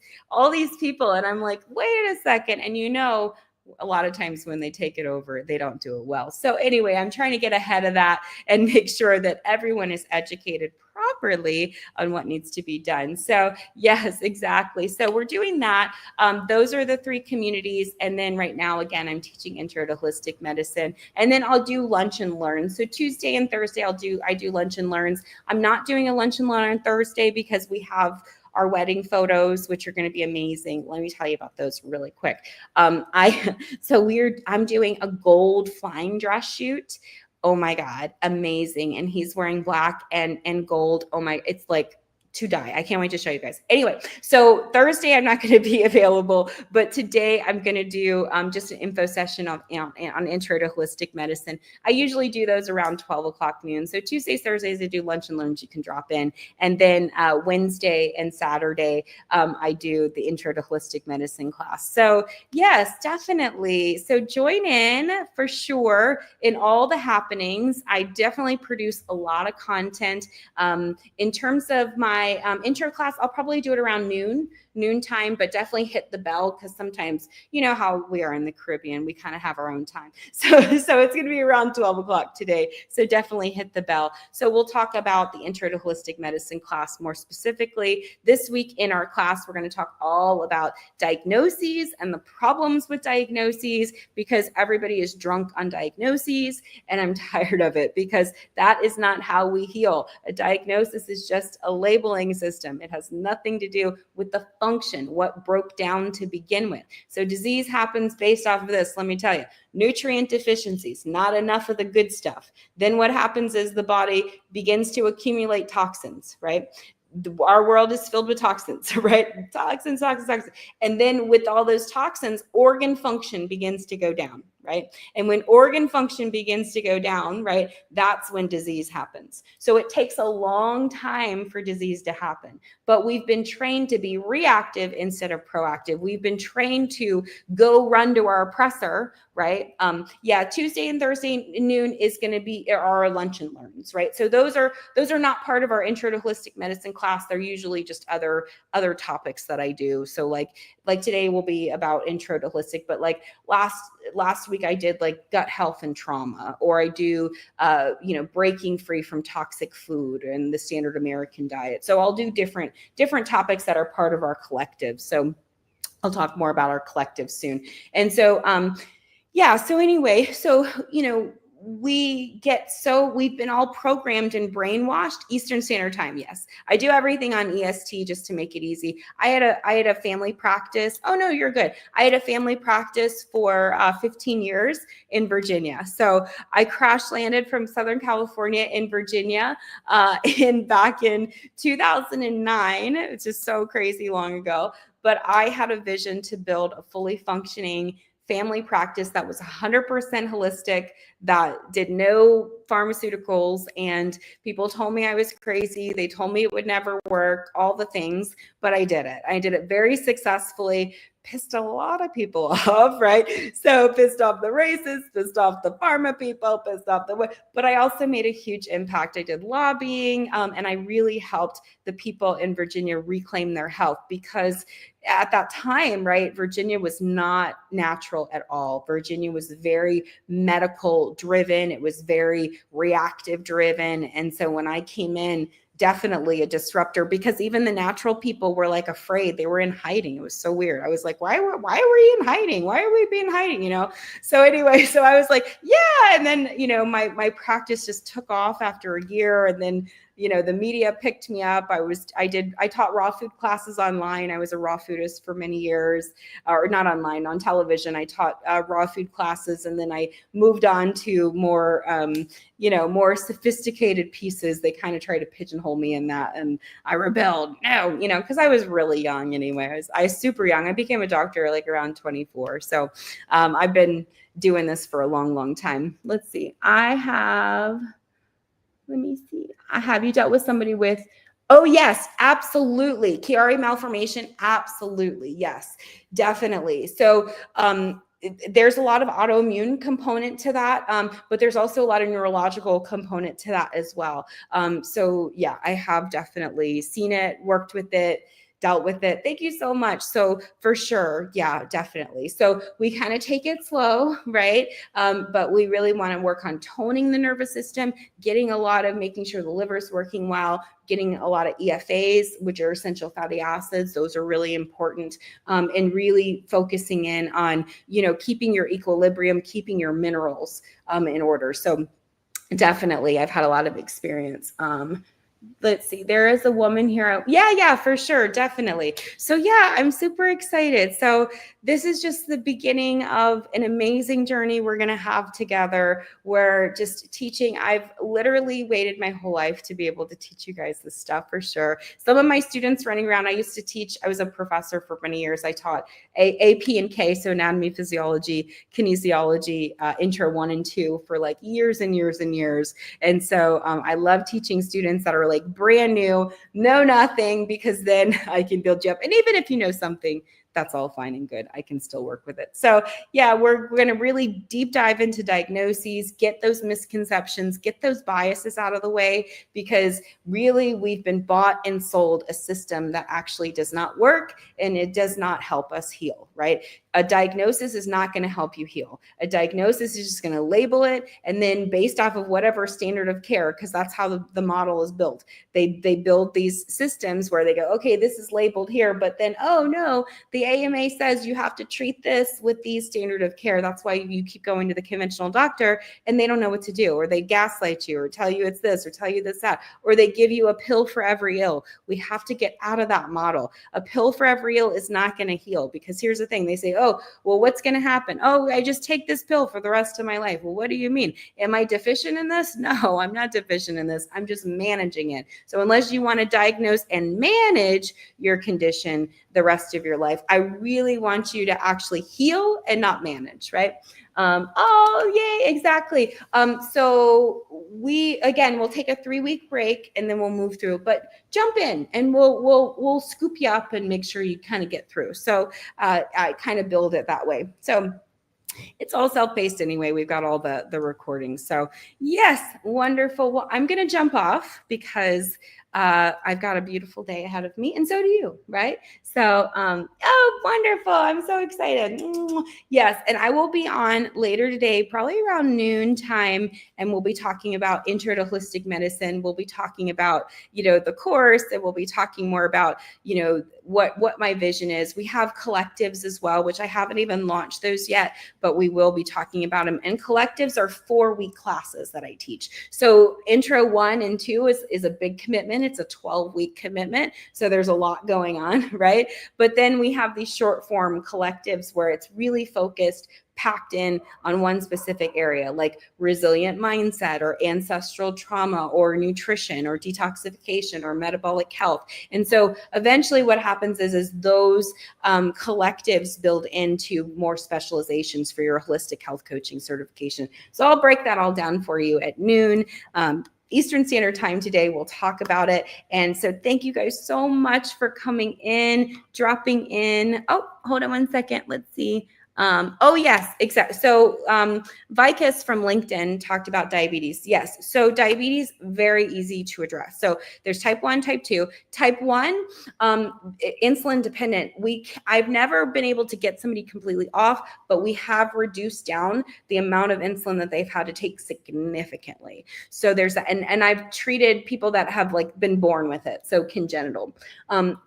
people. And I'm like, wait a second. And you know, a lot of times when they take it over, they don't do it well. So anyway, I'm trying to get ahead of that and make sure that everyone is educated properly on what needs to be done. So yes, exactly. So we're doing that. Those are the 3 communities. And then right now, again, I'm teaching Intro to Holistic Medicine, and then I'll do lunch and learn. So Tuesday and Thursday, I do lunch and learns. I'm not doing a lunch and learn on Thursday because we have our wedding photos, which are going to be amazing. Let me tell you about those really quick. I'm doing a gold flying dress shoot. Oh my God, amazing. And he's wearing black and gold. Oh my, it's like to die. I can't wait to show you guys. Anyway, so Thursday I'm not going to be available, but today I'm going to do just an info session on Intro to Holistic Medicine. I usually do those around 12 o'clock noon. So Tuesdays, Thursdays, I do lunch and learns. You can drop in. And then Wednesday and Saturday, I do the Intro to Holistic Medicine class. So yes, definitely. So join in for sure in all the happenings. I definitely produce a lot of content. In terms of my intro class, I'll probably do it around noontime, but definitely hit the bell, because sometimes, you know how we are in the Caribbean, we kind of have our own time. So it's going to be around 12 o'clock today. So definitely hit the bell. So we'll talk about the Intro to Holistic Medicine class more specifically. This week in our class, we're going to talk all about diagnoses and the problems with diagnoses, because everybody is drunk on diagnoses, and I'm tired of it, because that is not how we heal. A diagnosis is just a labeling system. It has nothing to do with the function, what broke down to begin with. So disease happens based off of this. Let me tell you, nutrient deficiencies, not enough of the good stuff. Then what happens is the body begins to accumulate toxins, right? Our world is filled with toxins, right? Toxins. And then with all those toxins, organ function begins to go down, right? And when organ function begins to go down, right, that's when disease happens. So it takes a long time for disease to happen, but we've been trained to be reactive instead of proactive. We've been trained to go run to our oppressor, right? Tuesday and Thursday noon is going to be our lunch and learns, right? So those are not part of our Intro to Holistic Medicine class. They're usually just other topics that I do. So like today will be about Intro to Holistic, but like last week I did like gut health and trauma, or I do breaking free from toxic food and the standard American diet. So I'll do different topics that are part of our collective. So I'll talk more about our collective soon. And so so anyway, so we've been all programmed and brainwashed. Eastern Standard Time, yes. I do everything on EST just to make it easy. I had a family practice. Oh no, you're good. I had a family practice for 15 years in Virginia. So I crash landed from Southern California in Virginia back in 2009. It's just so crazy long ago. But I had a vision to build a fully functioning family practice that was 100% holistic, that did no pharmaceuticals, and people told me I was crazy. They told me it would never work, all the things, but I did it. I did it very successfully. Pissed a lot of people off, right? So pissed off the racists, pissed off the pharma people, pissed off but I also made a huge impact. I did lobbying, and I really helped the people in Virginia reclaim their health, because at that time, right, Virginia was not natural at all. Virginia was very medical driven. It was very reactive driven. And so when I came in, definitely a disruptor, because even the natural people were like afraid. They were in hiding. It was so weird. I was like, why are we in hiding? Why are we being hiding? You know? So anyway, so I was like, yeah. And then, you know, my practice just took off after a year. And then, you know, the media picked me up. I taught raw food classes online. I was a raw foodist for many years, or not online, on television. I taught raw food classes, and then I moved on to more, you know, more sophisticated pieces. They kind of tried to pigeonhole me in that, and I rebelled. No, you know, because I was really young anyway. I was super young. I became a doctor like around 24. So I've been doing this for a long, long time. Let's see. Let me see. Have you dealt with somebody with, oh yes, absolutely. Chiari malformation, absolutely. Yes, definitely. So there's a lot of autoimmune component to that, but there's also a lot of neurological component to that as well. So yeah, I have definitely seen it, worked with it, dealt with it. Thank you so much. So for sure, yeah, definitely. So we kind of take it slow, right? But we really want to work on toning the nervous system, getting a lot of making sure the liver is working well, getting a lot of EFAs, which are essential fatty acids. Those are really important, and really focusing in on, you know, keeping your equilibrium, keeping your minerals in order. So definitely, I've had a lot of experience. Let's see, there is a woman here. Yeah, for sure. Definitely. So yeah, I'm super excited. So this is just the beginning of an amazing journey we're going to have together. We're just teaching. I've literally waited my whole life to be able to teach you guys this stuff, for sure. Some of my students running around, I used to teach, I was a professor for many years. I taught AP and K, so anatomy, physiology, kinesiology, intro 1 and 2 for like years and years and years. And so I love teaching students that are like brand new, know nothing, because then I can build you up. And even if you know something, that's all fine and good. I can still work with it. So yeah, we're going to really deep dive into diagnoses, get those misconceptions, get those biases out of the way, because really we've been bought and sold a system that actually does not work, and it does not help us heal, right? A diagnosis is not going to help you heal. A diagnosis is just going to label it, and then based off of whatever standard of care, because that's how the model is built. They build these systems where they go, okay, this is labeled here, but then, oh no, the AMA says you have to treat this with these standard of care. That's why you keep going to the conventional doctor, and they don't know what to do, or they gaslight you, or tell you it's this, or tell you this, that, or they give you a pill for every ill. We have to get out of that model. A pill for every ill is not going to heal, because here's the thing. They say, oh, well, what's going to happen? Oh, I just take this pill for the rest of my life. Well, what do you mean? Am I deficient in this? No, I'm not deficient in this. I'm just managing it. So unless you want to diagnose and manage your condition the rest of your life, I really want you to actually heal and not manage, right? Oh, yay, exactly. So we'll take a 3-week break, and then we'll move through, but jump in and we'll scoop you up and make sure you kind of get through. So I kind of build it that way. So it's all self-paced anyway. We've got all the recordings. So yes, wonderful. Well, I'm going to jump off because I've got a beautiful day ahead of me, and so do you, right? So, oh, wonderful. I'm so excited. Yes, and I will be on later today, probably around noon time, and we'll be talking about intro to holistic medicine. We'll be talking about, you know, the course, and we'll be talking more about, you know, what my vision is. We have collectives as well, which I haven't even launched those yet, but we will be talking about them. And collectives are 4-week classes that I teach. So intro 1 and 2 is a big commitment. commitment. It's a 12-week commitment. So there's a lot going on, right? But then we have these short form collectives where it's really focused, packed in on one specific area, like resilient mindset or ancestral trauma or nutrition or detoxification or metabolic health. And so eventually what happens is those collectives build into more specializations for your holistic health coaching certification. So I'll break that all down for you at noon. Eastern Standard Time today. We'll talk about it. And so thank you guys so much for coming in, dropping in. Oh, hold on one second. Let's see. Oh, yes, exactly. So Vicus from LinkedIn talked about diabetes. Yes. So diabetes, very easy to address. So there's type 1, type 2. Type 1, insulin dependent. I've never been able to get somebody completely off, but we have reduced down the amount of insulin that they've had to take significantly. So there's that. And I've treated people that have like been born with it. So congenital.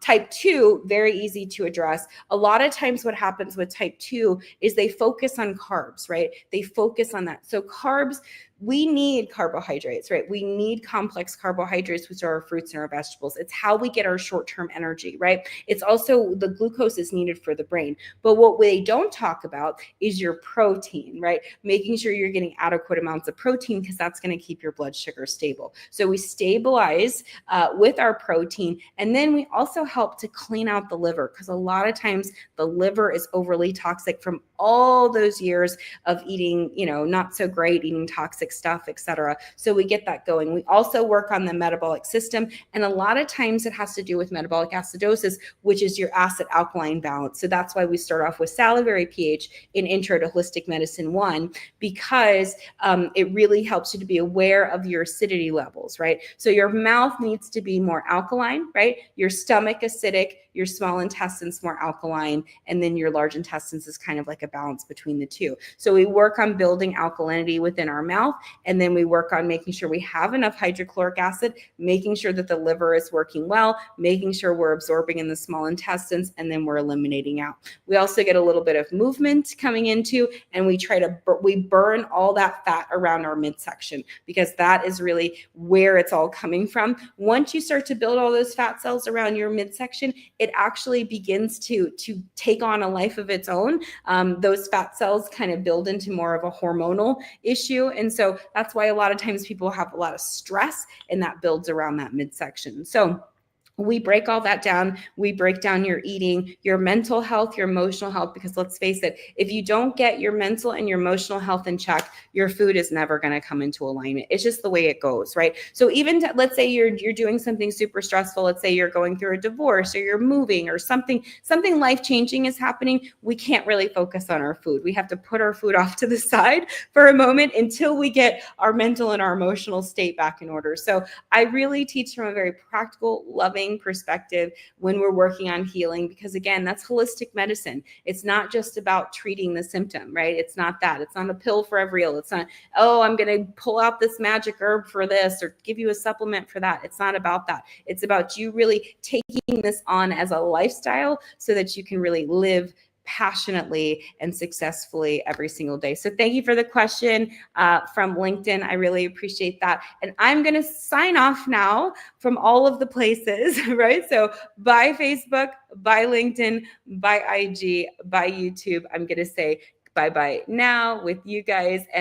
Type 2, very easy to address. A lot of times what happens with type 2 is they focus on carbs, right? They focus on that. So carbs, we need carbohydrates, right? We need complex carbohydrates, which are our fruits and our vegetables. It's how we get our short-term energy, right? It's also the glucose is needed for the brain. But what they don't talk about is your protein, right? Making sure you're getting adequate amounts of protein because that's going to keep your blood sugar stable. So we stabilize with our protein. And then we also help to clean out the liver because a lot of times the liver is overly toxic from all those years of eating, not so great, eating toxic stuff, etc. So we get that going. We also work on the metabolic system. And a lot of times it has to do with metabolic acidosis, which is your acid alkaline balance. So that's why we start off with salivary pH in Intro to Holistic Medicine 1, because it really helps you to be aware of your acidity levels, right? So your mouth needs to be more alkaline, right? Your stomach acidic, your small intestines more alkaline, and then your large intestines is kind of like a balance between the two. So we work on building alkalinity within our mouth, and then we work on making sure we have enough hydrochloric acid, making sure that the liver is working well, making sure we're absorbing in the small intestines, and then we're eliminating out. We also get a little bit of movement coming into, and we burn all that fat around our midsection because that is really where it's all coming from. Once you start to build all those fat cells around your midsection, it actually begins to take on a life of its own. Those fat cells kind of build into more of a hormonal issue. And so that's why a lot of times people have a lot of stress, and that builds around that midsection. So we break all that down. We break down your eating, your mental health, your emotional health, because let's face it, if you don't get your mental and your emotional health in check, your food is never going to come into alignment. It's just the way it goes, right? So even let's say you're doing something super stressful. Let's say you're going through a divorce or you're moving or something life-changing is happening. We can't really focus on our food. We have to put our food off to the side for a moment until we get our mental and our emotional state back in order. So I really teach from a very practical, loving perspective when we're working on healing, because again, that's holistic medicine. It's not just about treating the symptom, right? It's not that. It's not a pill for every ill. It's not, oh, I'm going to pull out this magic herb for this or give you a supplement for that. It's not about that. It's about you really taking this on as a lifestyle so that you can really live passionately and successfully every single day. So thank you for the question from LinkedIn. I really appreciate that. And I'm going to sign off now from all of the places, right? So by Facebook, by LinkedIn, by IG, by YouTube, I'm going to say bye-bye now with you guys. And